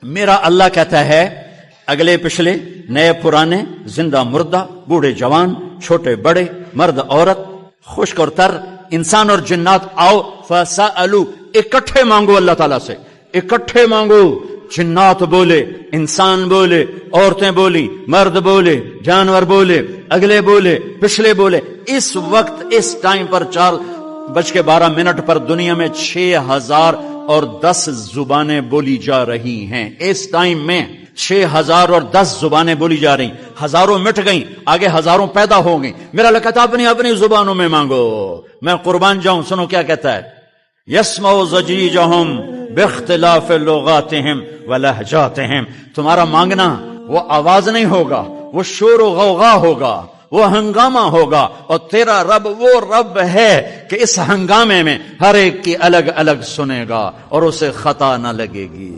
میرا اللہ کہتا ہے اگلے پچھلے، نئے پرانے، زندہ مردہ، بوڑھے جوان، چھوٹے بڑے، مرد عورت، خشک اور تر، انسان اور جنات، آؤ فسألوا، اکٹھے مانگو اللہ تعالیٰ سے، اکٹھے مانگو۔ جنات بولے، انسان بولے، عورتیں بولی، مرد بولے، جانور بولے، اگلے بولے، پچھلے بولے۔ اس وقت اس ٹائم پر 4:12 پر دنیا میں 6010 زبانیں بولی جا رہی ہیں۔ اس ٹائم میں 6010 زبانیں بولی جا رہی، ہزاروں مٹ گئیں، آگے ہزاروں پیدا ہو گئیں۔ میرا اللہ کہتا ہے اپنی زبانوں میں مانگو۔ میں قربان جاؤں، سنو کیا کہتا ہے، یسمع ضجیجہم باختلاف لغاتہم ولہجاتہم۔ تمہارا مانگنا وہ آواز نہیں ہوگا، وہ شور و غوغا ہوگا، وہ ہنگامہ ہوگا، اور تیرا رب وہ رب ہے کہ اس ہنگامے میں ہر ایک کی الگ الگ سنے گا اور اسے خطا نہ لگے گی۔